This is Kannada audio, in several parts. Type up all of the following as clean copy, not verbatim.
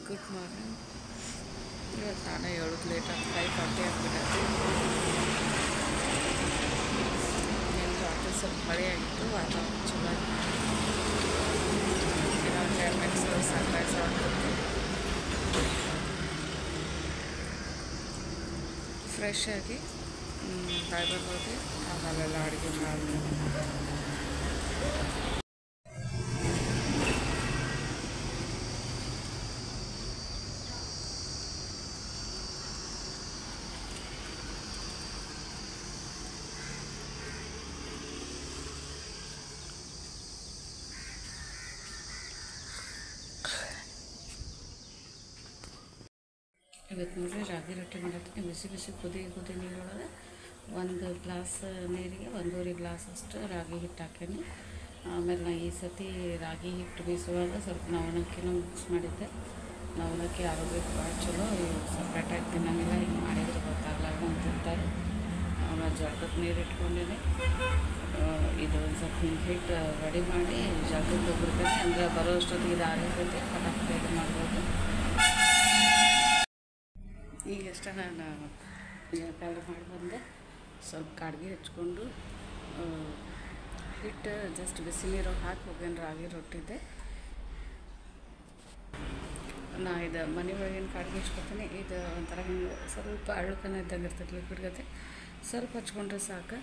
Good morning. ಇವತ್ತು ನಾನು ಹೇಳೋದು ಲೇಟ್ ಆಗಿ 5:40 ಆಗಿಬಿಟ್ಟೈತಿ. ಏನು ರಾತ್ರಿ ಸ್ವಲ್ಪ ಮಳೆ ಆಗಿತ್ತು, ವಾತಾವರಣ ಚಲೋ ಆಗಿತ್ತು. ಇನ್ನೊಂದು 10 ಮಿನಿಟ್ಸ್ ಸನ್ರೈಸ್ ಆಗ್ತೈತಿ. ಫ್ರೆಶ್ ಆಗಿ ಫೈಬರ್ ಹೋಗಿ ಆಮೇಲೆಲ್ಲ ಅಡುಗೆ ಮಾಡಿ ಇವತ್ತು ನೋಡಿರಿ ರಾಗಿ ರೊಟ್ಟಿ ಮಾಡತ್ತೀನಿ. ಬಿಸಿ ಬಿಸಿ ಕುದಿ ನೀರೊಳಗೆ 1 ಗ್ಲಾಸ್ ನೀರಿಗೆ 1.5 ಗ್ಲಾಸ್ ಅಷ್ಟು ರಾಗಿ ಹಿಟ್ಟು ಹಾಕೀನಿ. ಆಮೇಲೆ ನಾನು ಈ ಸತಿ ರಾಗಿ ಹಿಟ್ಟು ಬೀಸುವಾಗ ಸ್ವಲ್ಪ ನವಣಕ್ಕಿನೂ ಮಿಕ್ಸ್ ಮಾಡಿದ್ದೆ. ನವಣಕ್ಕಿ ಆರೋಗ್ಯಕ್ಕೆ ಭಾಳ ಚಲೋ. ಸಪ್ರೇಟಾಗಿ ತಿನ್ನಂಗಿಲ್ಲ, ಹಿಂಗೆ ಮಾಡಿದ್ರೆ ಗೊತ್ತಾಗಲಾರ್ದು ಅಂತ ತಿಂತಾರೆ. ಆಮೇಲೆ ಜಳಕಕ್ಕೆ ನೀರು ಇಟ್ಕೊಂಡಿನಿ. ಇದು ಒಂದು ಸ್ವಲ್ಪ ಹಿಂಗೆ ಹಿಟ್ಟು ರೆಡಿ ಮಾಡಿ ಜಳಕಕ್ಕೆ ಹೋಗ್ಬಿಡ್ತೇನೆ. ಅಂದರೆ ಬರೋ ಅಷ್ಟೊತ್ತಿಗೆ ಇದು ಆರಿರ್ತೈತಿ, ಪಟಾಪಟ ಇದು ಮಾಡ್ಬೋದು. ಈಗಷ್ಟೇ ನಾನು ಜಳಕ ಮಾಡಿ ಬಂದೆ. ಸ್ವಲ್ಪ ಕಾಡ್ಗೆ ಹಚ್ಕೊಂಡು ಹಿಟ್ಟು ಜಸ್ಟ್ ಬಿಸಿ ನೀರು ಹಾಕಿ ಹೋಗೇನು ರಾಗಿ ರೊಟ್ಟಿದ್ದೆ. ನಾ ಇದು ಮನೆ ಒಳಗೇನು ಕಾಡ್ಗೆ ಹಚ್ಕೊತೀನಿ. ಇದು ಒಂಥರ ಹಿಂಗೆ ಸ್ವಲ್ಪ ಅಳುಕನ ಇದ್ದಂಗೆ ಇರ್ತೈತೆ, ಲಿಕ್ವಿಡ್ ಗತೆ. ಸ್ವಲ್ಪ ಹಚ್ಕೊಂಡ್ರೆ ಸಾಕು.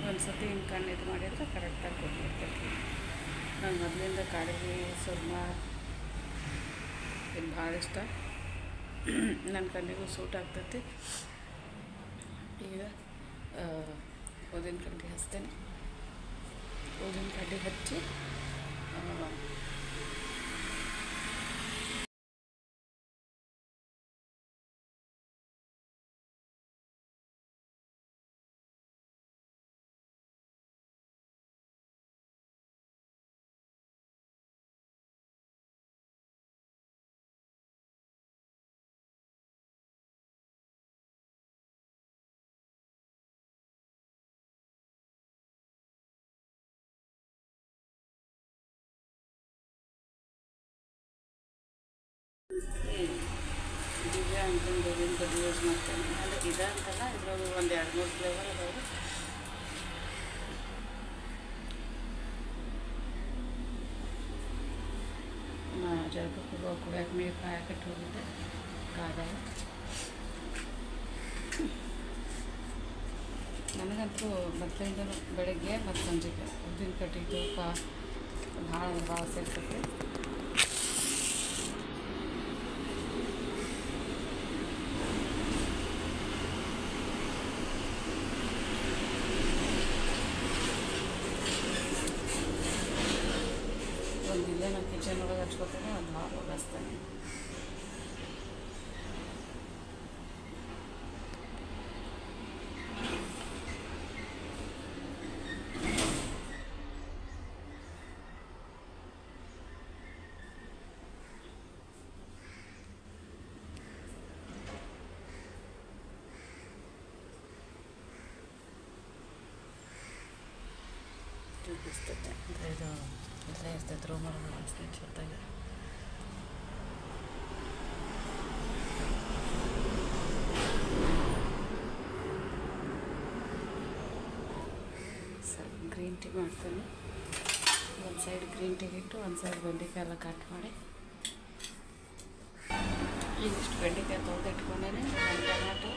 ಒಂದು ಸತಿ ಹಿಂಗೆ ಕಣ್ಣು ಇದು ಮಾಡಿದರೆ ಕರೆಕ್ಟಾಗಿ ಕೊಟ್ಟಿರ್ತೈತಿ. ನಾನು ಮೊದಲಿಂದ ಕಾಡಿಗೆ ಸುರ್ಮ ಇದು ಭಾಳ ಇಷ್ಟ. ನನ್ನ ಕಣ್ಣಿಗೂ ಸೂಟ್ ಆಗ್ತೈತಿ. ಈಗ ಊದಿನ ಕಡ್ಡಿ ಹಚ್ತೇನೆ. ಊದಿನ ಕಡ್ಡಿ ಹಚ್ಚಿ ದಿವ್ಯ ಅಂತಂದು ಊದಿನ ಕಡ್ಡಿ ಯೂಸ್ ಮಾಡ್ತೇನೆ. ಅಂದರೆ ಇದೆ ಅಂತಲ್ಲ, ಇದ್ರೊಳಗೆ ಒಂದು 2-3 ಫ್ಲೇವರ್ ಅದಾವೆ. ನಾ ಜಳಕಕ್ಕೆ ಹೋಗುವ ಕುಡಿಯೋಕೆ ನೀರು ಕಾಯಕಟ್ಟು ಹೋಗಿದ್ದೆ. ಕಾದಾವ ನನಗಂತೂ ಮೊದಲಿಂದ ಬೆಳಗ್ಗೆ ಮತ್ತು ಸಂಜೆಗೆ ಊದಿನ ಕಡ್ಡಿ ತೂಕ ಭಾಳ ಸೇರ್ತೈತೆ. ಒಂದು ಇಲ್ಲೇ ನಾನು ಕಿಚನ್ ಒಳಗೆ ಹಚ್ಕೋತೇನೆ, ಒಂದು ಹಾಲ್ ಒಗಸ್ತೇನೆ. ಬಿಸ್ತೈತೆ ಅಂದರೆ ಇದು ಇಲ್ಲೇ ಇರ್ತೈತೆ ರೂಮಲ್ಲಿ ಅನಿಸ್ತೈತೆ ಜೊತೆಗೆ. ಸ್ವಲ್ಪ ಗ್ರೀನ್ ಟೀ ಮಾಡ್ತೇನೆ. ಒಂದು ಸೈಡ್ ಗ್ರೀನ್ ಟೀ ಇಟ್ಟು ಒಂದು ಸೈಡ್ ಬೆಂಡೆಕಾಯಿ ಎಲ್ಲ ಕಟ್ ಮಾಡಿ, ಇದಿಷ್ಟು ಬೆಂಡೆಕಾಯಿ ತೊಳೆದು ಇಟ್ಕೊಂಡೇನೆ. ಒಂದು ಟೊಮ್ಯಾಟೊ,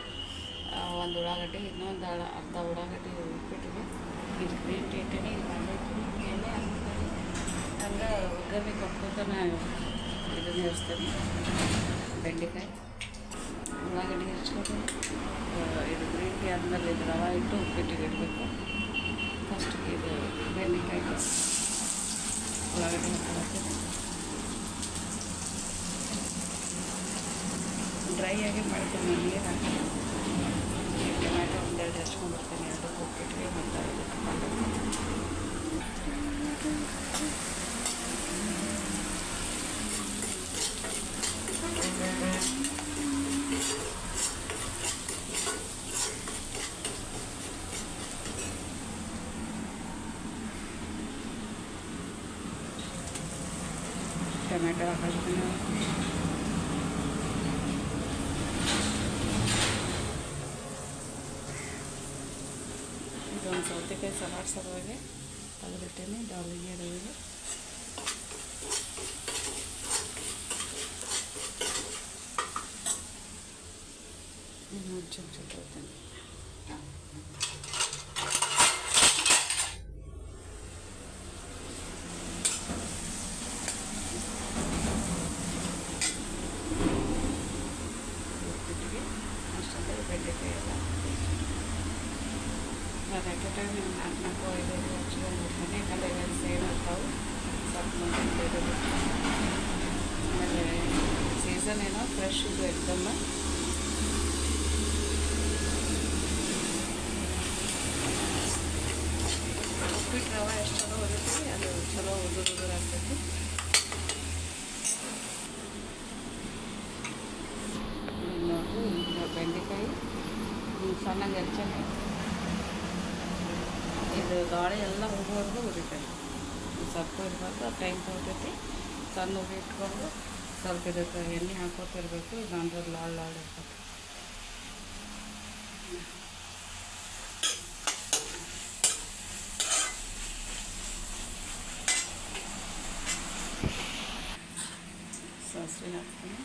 ಒಂದು ಉಳ್ಳಾಗಡ್ಡಿ, ಇನ್ನೊಂದು ಅರ್ಧ ಉಳ್ಳಾಗಡ್ಡಿ ಇಟ್ಬಿಟ್ಟಿವಿ. ಇದು ಗ್ರೀನ್ ಟೀ ಇಟ್ಟೇನೆ. ಇದು ಎಣ್ಣೆ ಹಾಕ್ತೀನಿ. ಹಂಗೆ ಒಗ್ಗರಣೆ ಕೊಟ್ಕೊತ ಇದನ್ನು ಹೆರ್ಸ್ತೇನೆ. ಬೆಂಡೆಕಾಯಿ, ಉಳ್ಳಾಗಡ್ಡಿ ಹೆಚ್ಕೊಂಡು ಇದು ಗ್ರೀನ್ ಟೀ ಆದಮೇಲೆ ಇದು ರವೆ ಇಟ್ಟು ಉಪ್ಪಿಟ್ಟಿಗೆ ಇಡಬೇಕು. ಫಸ್ಟಿಗೆ ಇದು ಬೆಂಡೆಕಾಯಿ ಉಳ್ಳಾಗಡ್ಡಿ ಹಾಕ್ತೀನಿ. ಡ್ರೈ ಆಗಿ ಮಾಡ್ತೀನಿ, ನೀರು ಹಾಕಿ ಟೊಮ್ಯಾಟೊ ಒಂದೆರಡು ಹಚ್ಕೊಂಡ್ಬಿಡ್ತೀನಿ. ಅದಕ್ಕೆ ಉಪ್ಪಿಟ್ಟಿಗೆ ಮತ್ತು ಟೊಮೆಟೊ ಹಾಕಿದ್ದೀನಿ. ಇದೊಂದು ಸೌತೆಕಾಯಿ ಸಲಾಡ್ ಸಲುವಾಗಿ ತೆಗೆದಿಟ್ಟೇನೆ. ಡಾಲಿಗೆ ಇರೋದು ಇನ್ನೊಂದು ಚಮಚ ತೊಗೊಳ್ತೀನಿ. ಅಷ್ಟೊಂದು ಬೆಂಡೆಕಾಯಿ ಎಲ್ಲ ರೈಟ್ ನಾಲ್ಕು 5 ಹಚ್ಕೊಂಡು ಹೋಗ್ತಾನೆ. ಯಾಕಂದರೆ ಸೇಮ್ ಇರ್ತಾವೆ ಸ್ವಲ್ಪ ಮಂದಿ. ಆಮೇಲೆ ಸೀಸನ್ ಏನೋ ಫ್ರೆಶ್ ಇದು ಎಕ್ದಮ್ಮ. ಉಪ್ಪಿಟ್ಟು ರವೆ ಎಷ್ಟು ಚಲೋ ಹೋಗಿರ್ತೀವಿ ಅದು ಚಲೋ ಉದುರು ಆಗ್ತೈತಿ. ನೋಡಿ ಬೆಂಡೆಕಾಯಿ ಸಣ್ಣಗೆ ಹೆಚ್ಚನೆ ಇದು ಗಾಳಿ ಎಲ್ಲ ಹೋಗೋವರೆಗೂ ಉರಿತೈತಿ. ಸ್ವಲ್ಪ ಇರಬಾರ್ದು, ಟೈಮ್ ತೊಗೊತೈತಿ. ಸಣ್ಣ ಉರಿ ಇಟ್ಕೊಂಡು ಸ್ವಲ್ಪ ಇದಕ್ಕೆ ಎಣ್ಣೆ ಹಾಕೋತಿರ್ಬೇಕು. ಇಲ್ಲಾಂದ್ರೆ ಲಾಳ್ ಇರ್ತೈತಿ. ಸಾಸಿವೆ ಹಾಕ್ತೀನಿ.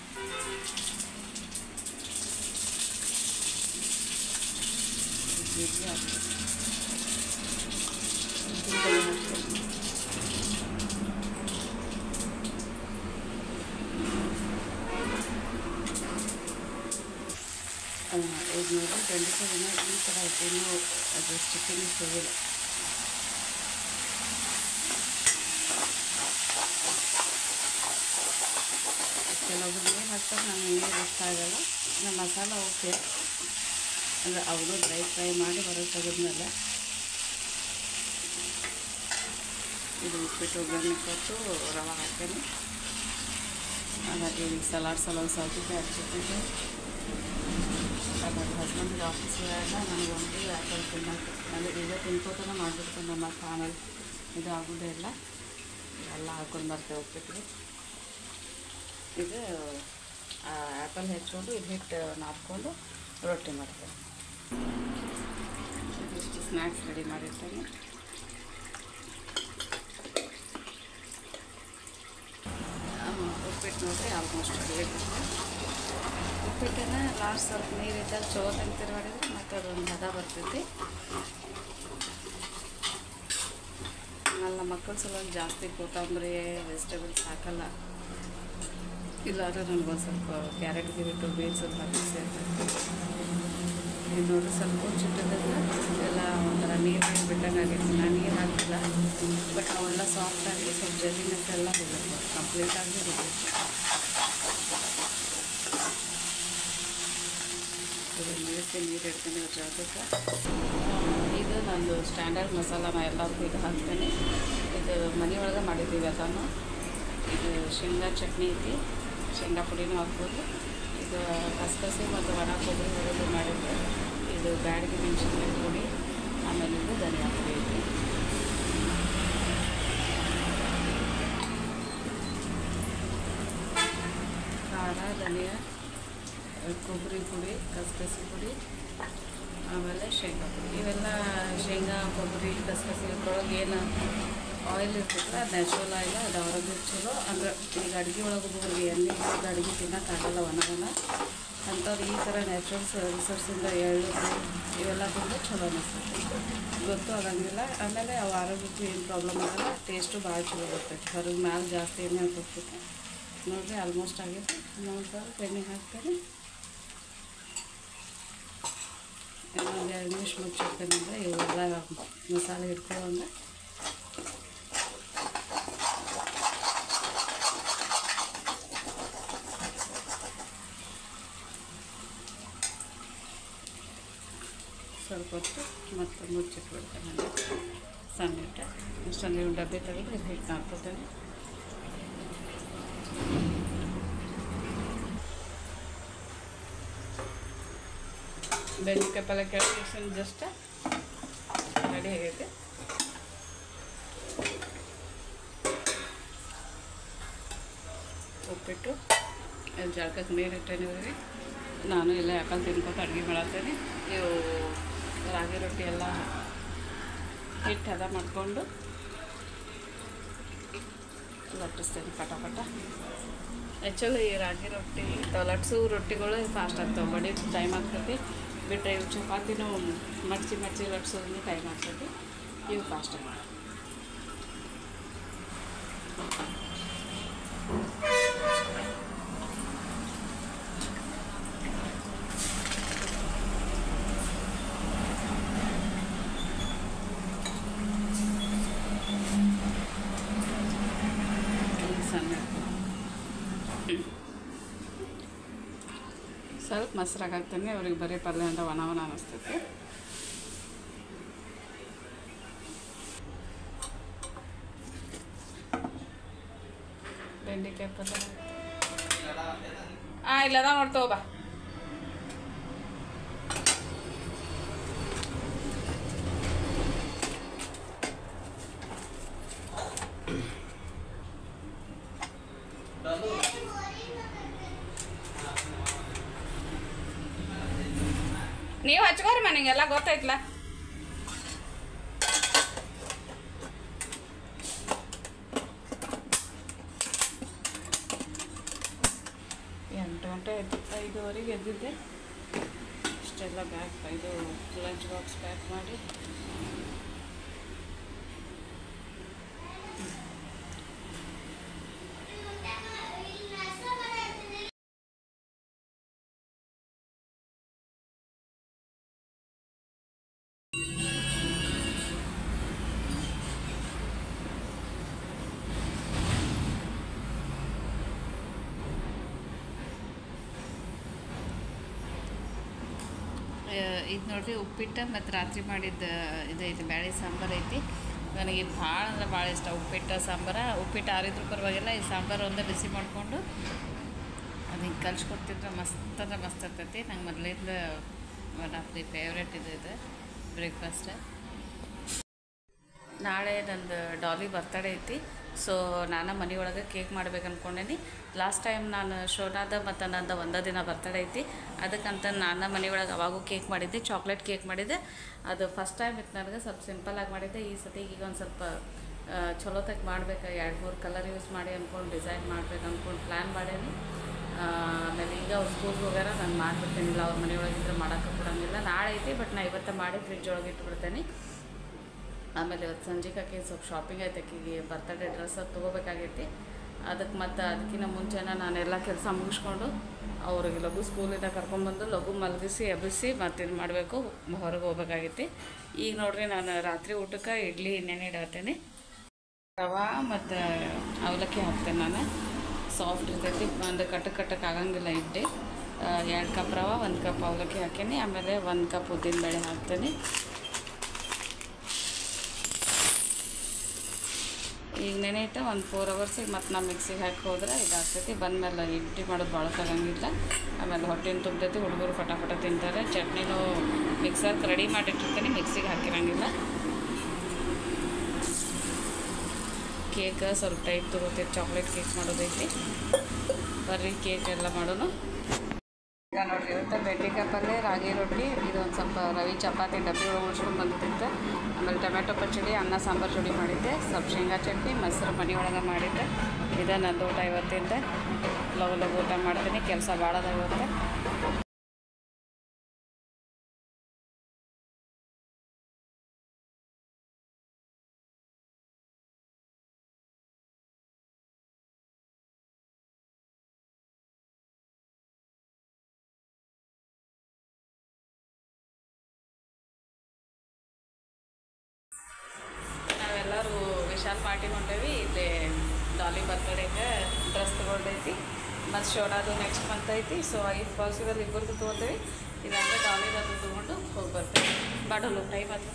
ಜೀರಿಗೆ ಹಾಕ್ತೀನಿ. ಇದು ನೋಡಿ ಬೆಂಡೆಕಾಯಿನ ಈ ಥರ ಐತೆ. ಇನ್ನೂ ಅದು ಸ್ಟಿಕ್ಕಿಂಗ್ ಹೋಗಿಲ್ಲ. ಕೆಲವೊಬ್ರು ನೀರು ಹಾಕ್ತಾರೆ, ನನಗೆ ನೀರು ಇಷ್ಟ ಆಗಲ್ಲ. ನಮ್ಮ ಮಸಾಲ ಓಕೆ ಅಂದರೆ ಅವರು ಡ್ರೈ ಫ್ರೈ ಮಾಡಿ ಹೊರಗೆ ತೆಗೆದ್ಮೇಲೆ ಇದು ಉಪ್ಪಿಟ್ಟು ಒಗ್ಗರಣೆ ಕೊಟ್ಟು ರವೆ ಹಾಕ್ತೇನೆ. ಹಾಗಾಗಿ ಸಲಾಡ್ ಸೌತೆಕಾಯಿ ಹಚ್ಚಿಟ್ಟಿದ್ದು. ಹಾಗಾಗಿ ಹಸ್ಬೆಂಡ್ಗೆ ಆಫೀಸ್ ಹೋದಾಗ ನನಗೊಂದು ಆ್ಯಪಲ್ ತಿನ್ನೋಕೆ ಅಂದರೆ ಈಗ ತಿನ್ಕೋತಾನೆ ಮಾಡಿಬಿಡ್ತಾನೆ. ಮತ್ತು ಆಮೇಲೆ ಇದು ಆಗೋದೇ ಇಲ್ಲ. ಎಲ್ಲ ಹಾಕ್ಕೊಂಡು ಬರ್ತೇವೆ ಉಪ್ಪಿಟ್ಟಿಗೆ. ಇದು ಆ್ಯಪಲ್ ಹೆಚ್ಕೊಂಡು ಇದು ಹಿಟ್ಟು ನಾದ್ಕೊಂಡು ರೊಟ್ಟಿ ಮಾಡ್ತೇವೆ. ಇಷ್ಟು ಸ್ನ್ಯಾಕ್ಸ್ ರೆಡಿ ಮಾಡಿರ್ತೇನೆ. ಉಪ್ಪಿಟ್ಟು ನೋಡಿರಿ ಆಲ್ಮೋಸ್ಟ್ ರೆಡಿ. ಉಪ್ಪಿಟ್ಟನ್ನು ಲಾಸ್ಟ್ ಸ್ವಲ್ಪ ನೀರಿದ್ದಾಗ ಚಲೋ ತಂತಿರು ಮಾಡಿದ್ರೆ ಮತ್ತು ಅದೊಂದು ಹದ ಬರ್ತೈತಿ. ನನ್ನ ಮಕ್ಕಳ ಸಲುವಾಗಿ ಜಾಸ್ತಿ ಕೊತ್ತಂಬರಿ ವೆಜಿಟೇಬಲ್ಸ್ ಹಾಕಲ್ಲ. ಇಲ್ಲಾಂದ್ರೆ ನನಗೊಂದು ಸ್ವಲ್ಪ ಕ್ಯಾರೆಟ್ ಗಿರಿಟು ಬೀನ್ಸ್ ಹಾಕಿ ಸೇರ್ತೈತಿ. ಇದು ನೋಡಿ ಸ್ವಲ್ಪ ಚಿಟ್ಟದಾಗ ಎಲ್ಲ ಒಂಥರ ನೀರು ಬಿಟ್ಟಂಗೆ ಆಗೈತಿ. ನಾನು ನೀರು ಹಾಕಿಲ್ಲ, ಬಟ್ ಅವೆಲ್ಲ ಸಾಫ್ಟಾಗಿ ಸ್ವಲ್ಪ ಜಲ್ಲಿನೆಸ್ ಎಲ್ಲ ಹೋಗುತ್ತೆ, ಕಂಪ್ಲೀಟಾಗಿ ಇರುತ್ತೆ. ಇದು ನೀರು ಇಡ್ತೀನಿ ಜಾಗಕ್ಕೆ. ಇದು ನಂದು ಸ್ಟ್ಯಾಂಡರ್ಡ್ ಮಸಾಲ. ನಾನು ಎಲ್ಲರಿಗೂ ಇದು ಹಾಕ್ತೇನೆ. ಇದು ಮನೆಯೊಳಗೆ ಮಾಡಿದ್ದೀವಿ ಅದನ್ನು. ಇದು ಶೇಂಗಾ ಚಟ್ನಿ ಐತಿ, ಶೇಂಗಾ ಪುಡಿನೂ ಹಾಕ್ಬೋದು. ಇದು ಕಸಕಸಿ ಮತ್ತು ಒಣ ಕೊಬ್ಬರಿ ಹೊರದು ಮಾಡಿದ್ದು. ಇದು ಬ್ಯಾಡಗಿ ಮೆಣಸಿನ್ಕಾಯಿ ಪುಡಿ, ಆಮೇಲೆ ಇದು ಧನಿಯಾ ಪುಡಿ ಐತಿ. ಖಾರ, ಧನಿಯಾ, ಕೊಬ್ಬರಿ ಪುಡಿ, ಕಸಕಸಿ ಪುಡಿ, ಆಮೇಲೆ ಶೇಂಗಾ ಪುಡಿ. ಇವೆಲ್ಲ ಶೇಂಗಾ, ಕೊಬ್ಬರಿ, ಕಸಕಸಿ ಇದ್ರೊಳಗೆ ಏನು ಆಯಿಲ್ ಇರ್ತೈತಲ್ಲ ಅದು ನ್ಯಾಚುರಲ್ ಆಯಿಲ್. ಅದು ಆರೋಗ್ಯಕ್ಕೆ ಚಲೋ. ಅಂದ್ರೆ ಈಗ ಅಡುಗೆ ಒಳಗೆ ಒಬ್ಬೊಬ್ಬರಿಗೆ ಎಣ್ಣೆ ಅಡುಗೆ ತಿನ್ನೋಕ್ಕಾಗಲ್ಲ ಒಣಗನ. ಅಂಥದ್ದು ಈ ಥರ ನ್ಯಾಚುರಲ್ಸ್ ರಿಸೋರ್ಸಿಂದ ಎಳ್ಳು ಇವೆಲ್ಲ ತಿಂದರೆ ಚಲೋ ಅನಿಸ್ತೈತಿ. ಗೊತ್ತು ಆಗಂಗಿಲ್ಲ. ಆಮೇಲೆ ಅವು ಆರೋಗ್ಯಕ್ಕೂ ಏನು ಪ್ರಾಬ್ಲಮ್ ಆಗಲ್ಲ. ಟೇಸ್ಟು ಭಾಳ ಚಲೋ ಬರ್ತೈತಿ. ಹೊರಗೆ ಮ್ಯಾಲೆ ಜಾಸ್ತಿ ಎಣ್ಣೆ ಹಾಕೋಗ್ತೈತಿ. ನೋಡಿರಿ ಆಲ್ಮೋಸ್ಟ್ ಆಗೈತಿ. ಇನ್ನೊಂದು ಸ್ವಲ್ಪ ಎಣ್ಣೆ ಹಾಕ್ತೇನೆ. ಇನ್ನೊಂದು 2 ನಿಮಿಷ ಮುಚ್ಚಿಡ್ತೇನೆ. ಅಂದರೆ ಇವೆಲ್ಲ ಮಸಾಲೆ ಹಿಡ್ಕೊಳ್ಳೋಂಗೆ. ಸ್ವಲ್ಪ ಹೊತ್ತು ಮತ್ತು ಮುಚ್ಚಿಟ್ಬಿಡ್ತೇನೆ. ಸಣ್ಣ ಹಿಟ್ಟು ಇಷ್ಟೊಂದು ನೀವು ಡಬ್ಬೆ ತೆಗೆದು ಇದು ಹಿಟ್ಟು ಹಾಕ್ಕೊತೇನೆ. ಬೆಂಡೆಕಾಯಿ ಪಲ್ಯ ಕ್ಯಾಲ್ಕುಲೇಷನ್ ಜಸ್ಟ್ ರೆಡಿ ಆಗೈತೆ. ಉಪ್ಪಿಟ್ಟು ಇಲ್ಲಿ ಜಳಕಕ್ಕೆ ನೀರು ಇಟ್ಟೇನೆ ಇವ್ರಿಗೆ. ನಾನು ಎಲ್ಲ ಯಾಕಂತ ತಿನ್ಕೊತ ಅಡುಗೆ ಮಾಡತ್ತೇನೆ. ಇವು ರಾಗಿ ರೊಟ್ಟಿ ಎಲ್ಲ ಹಿಟ್ಟು ಹದ ಮಾಡಿಕೊಂಡು ಲಟ್ಟಿಸ್ತೇನೆ ಪಟ. ಆ್ಯಕ್ಚುಲಿ ರಾಗಿ ರೊಟ್ಟಿ ಲಟ್ಸು ರೊಟ್ಟಿಗಳು ಫಾಸ್ಟ್ ಆಗ್ತಾವೆ, ಬಡಿ ಟೈಮ್ ಆಗ್ತೈತಿ. ಬಿಟ್ಟರೆ ಇವು ಚಪಾತಿನೂ ಮಡ್ಚಿ ಲಟ್ಸೋದನ್ನು ಟೈಮ್ ಆಗ್ತೈತಿ. ಇವು ಫಾಸ್ಟ್ ಆಗ್ತವೆ. ಸ್ವಲ್ಪ ಮೊಸರು ಹಾಕ್ತಾನೆ. ಅವ್ರಿಗೆ ಬರೀ ಪಲ್ಯ ಅಂತ ವನ ಅನ್ನಿಸ್ತೈತಿ. ಬೆಂಡೆಕಾಯಿ ಪಲ್ಯ ಇಲ್ಲದ ನೋಡ್ತವ ಬಾ. ನೀವು ಹಚ್ಕೋರಿ ಮನೆಗೆಲ್ಲ ಗೊತ್ತೈತ್ಲ. ಗಂಟೆ 5:30 ಎದ್ದಿದ್ದೆ. ಇಷ್ಟೆಲ್ಲ ಇದು ಲಂಚ್ ಬಾಕ್ಸ್ ಪ್ಯಾಕ್ ಮಾಡಿ ಇದು ನೋಡಿರಿ. ಉಪ್ಪಿಟ್ಟು ಮತ್ತು ರಾತ್ರಿ ಮಾಡಿದ್ದು ಇದೈತಿ, ಬ್ಯಾಳೆ ಸಾಂಬಾರು ಐತಿ. ನನಗೆ ಭಾಳ ಅಂದ್ರೆ ಭಾಳ ಇಷ್ಟ ಉಪ್ಪಿಟ್ಟು ಸಾಂಬಾರು. ಉಪ್ಪಿಟ್ಟು ಆರಿದ್ರು ಪರವಾಗಿಲ್ಲ, ಈ ಸಾಂಬಾರು ಒಂದೇ ಬಿಸಿ ಮಾಡಿಕೊಂಡು ಅದು ಹಿಂಗೆ ಕಲ್ಸ್ಕೊಡ್ತಿದ್ರೆ ಮಸ್ತ್ ಅಂದ್ರೆ ಮಸ್ತ್ ಇರ್ತೈತಿ. ನಂಗೆ ಮೊದಲಿಂದ ಒನ್ ಆಫ್ ದಿ ಫೇವ್ರೇಟ್ ಇದು ಬ್ರೇಕ್ಫಾಸ್ಟ್. ನಾಳೆ ನಂದು ಡಾಲಿ ಬರ್ತಡೇ ಐತಿ. ಸೊ ನಾನು ಮನೆಯೊಳಗೆ ಕೇಕ್ ಮಾಡ್ಬೇಕು ಅಂದ್ಕೊಂಡೇನಿ. ಲಾಸ್ಟ್ ಟೈಮ್ ನಾನು ಶೋನಾದ ಮತ್ತು ನಂದು ಒಂದೇ ದಿನ ಬರ್ತಡೇ ಐತಿ. ಅದಕ್ಕಂತ ನಾನು ಮನೆಯೊಳಗೆ ಅವಾಗೂ ಕೇಕ್ ಮಾಡಿದ್ದೆ, ಚಾಕ್ಲೇಟ್ ಕೇಕ್ ಮಾಡಿದ್ದೆ. ಅದು ಫಸ್ಟ್ ಟೈಮ್ ಇತ್ತು ನನಗೆ. ಸ್ವಲ್ಪ ಸಿಂಪಲ್ಲಾಗಿ ಮಾಡಿದ್ದೆ. ಈ ಸತಿ ಈಗ ಒಂದು ಸ್ವಲ್ಪ ಚಲೋತಾಗಿ ಮಾಡ್ಬೇಕು. 2-3 ಕಲರ್ ಯೂಸ್ ಮಾಡಿ ಅಂದ್ಕೊಂಡು ಡಿಸೈನ್ ಮಾಡ್ಬೇಕು ಅಂದ್ಕೊಂಡು ಪ್ಲ್ಯಾನ್ ಮಾಡೇನಿ. ಆಮೇಲೆ ಈಗ ಅವ್ರು ಸ್ಕೂಲ್ಗೆ ಹೋಗ್ಯಾರ, ನಾನು ಮಾಡಿಬಿಡ್ತೇನಿಲ್ಲ. ಅವ್ರ ಮನೆಯೊಳಗಿದ್ರೆ ಮಾಡೋಕ್ಕೆ ಕೊಡೋಂಗಿಲ್ಲ. ನಾಳೆ ಐತಿ, ಬಟ್ ನಾನು ಇವತ್ತು ಮಾಡಿ ಫ್ರಿಜ್ ಒಳಗೆ ಇಟ್ಬಿಡ್ತೇನೆ. ಆಮೇಲೆ ಇವತ್ತು ಸಂಜೆಗೆ ಸ್ವಲ್ಪ ಶಾಪಿಂಗ್ ಐತೆ. ಆಕೆಗೆ ಬರ್ತಡೇ ಡ್ರೆಸ್ ಅದು ತೊಗೋಬೇಕಾಗೈತಿ. ಅದಕ್ಕಿಂತ ಮುಂಚೆನೇ ನಾನೆಲ್ಲ ಕೆಲಸ ಮುಗಿಸ್ಕೊಂಡು ಅವ್ರಿಗೆ ಲಘು ಸ್ಕೂಲಿಂದ ಕರ್ಕೊಂಡ್ಬಂದು ಲಘು ಮಲಗಿಸಿ ಎಬ್ಬಿಸಿ ಮತ್ತು ಇದು ಮಾಡಬೇಕು, ಹೊರಗೆ ಹೋಗ್ಬೇಕಾಗೈತಿ. ಈಗ ನೋಡಿರಿ, ನಾನು ರಾತ್ರಿ ಊಟಕ್ಕೆ ಇಡ್ಲಿ ನೆನೆಯಿಡತ್ತೇನೆ. ರವೆ ಮತ್ತು ಅವಲಕ್ಕಿ ಹಾಕ್ತೇನೆ. ನಾನು ಸಾಫ್ಟ್ ಇರ್ತೈತಿ, ಒಂದು ಕಟ್ಟಕ್ಕೆ ಆಗಂಗಿಲ್ಲ ಇಡ್ಲಿ. 2 ಕಪ್ ರವೆ, 1 ಕಪ್ ಅವಲಕ್ಕಿ ಹಾಕೀನಿ. ಆಮೇಲೆ 1 ಕಪ್ ಉದ್ದಿನಬೇಳೆ ಹಾಕ್ತೇನೆ. ಈಗ ನೆನೆಯಿಟ್ಟು ಒಂದು 4 ಅವರ್ಸಿಗೆ ಮತ್ತು ನಾನು ಮಿಕ್ಸಿಗೆ ಹಾಕಿ ಹೋದ್ರೆ ಇದಾಗ್ತೈತಿ. ಬಂದಮೇಲೆ ಇಡ್ಲಿ ಮಾಡೋದು ಭಾಳ ತಗೊಂಗಿಲ್ಲ. ಆಮೇಲೆ ಹೊಟ್ಟೆನ ತುಂಬತೈತಿ, ಹುಡುಗರು ಫಟಾಫಟ ತಿಂತಾರೆ. ಚಟ್ನಿನೂ ಮಿಕ್ಸರ್ಗೆ ರೆಡಿ ಮಾಡಿಟ್ಟಿರ್ತೀನಿ, ಮಿಕ್ಸಿಗೆ ಹಾಕಿರಂಗಿಲ್ಲ. ಕೇಕ್ ಸ್ವಲ್ಪ ಟೈಟ್ ತೊಗೋತೈತಿ, ಚಾಕ್ಲೇಟ್ ಕೇಕ್ ಮಾಡೋದೈತಿ. ಬರ್ರಿ ಕೇಕ್ ಎಲ್ಲ ಮಾಡೋಣ. ಈಗ ನೋಡಿರಿ, ಇವತ್ತು ಬೆಂಡೆಕಾಯಿ ಪಲ್ಯ, ರಾಗಿ ರೊಟ್ಟಿ, ಇದೊಂದು ಸ್ವಲ್ಪ ರವಿ ಚಪಾತಿ ಡಬ್ಬಿ ಒಳಗೆ ಉಳಿಸ್ಕೊಂಡು ಬಂದಿದ್ದೆ. ಆಮೇಲೆ ಟೊಮೆಟೊ ಪಚ್ಚಡಿ, ಅನ್ನ ಸಾಂಬಾರು ಜೋಡಿ ಮಾಡಿದ್ದೆ. ಸ್ವಲ್ಪ ಶೇಂಗಾ ಚಟ್ನಿ, ಮೊಸರು ಮನೆಯೊಳಗೆ ಮಾಡಿದ್ದೆ. ಇದು ನಂದು ಊಟ ಇವತ್ತಿಂದ. ಲಘು ಊಟ ಮಾಡ್ತೀನಿ, ಕೆಲಸ ಭಾಳ ಅದ ಇವತ್ತು. ನಾವೆಲ್ಲರೂ ವಿಶಾಲ್ ಪಾರ್ಟಿ ಹೊಂಟೇವಿ. ಇಲ್ಲಿ ಡಾಲಿ ಬರ್ತಡೇಗೆ ಡ್ರೆಸ್ ತೊಗೊಂಡೈತಿ. ಮತ್ತು ಶೋನಾದು ನೆಕ್ಸ್ಟ್ ಮಂತ್ ಐತಿ. ಸೊ ಇಫ್ ಪಾಸಿಬಲ್ ಇಬ್ಬರದು ತೊಗೋತೇವೆ. ಇಲ್ಲಾಂದರೆ ಡಾಲಿದು ತೊಗೊಂಡು ಹೋಗಿ ಬರ್ತೇವೆ. ಬಾಡಲು ಟೈಮ್ ಆಯ್ತು.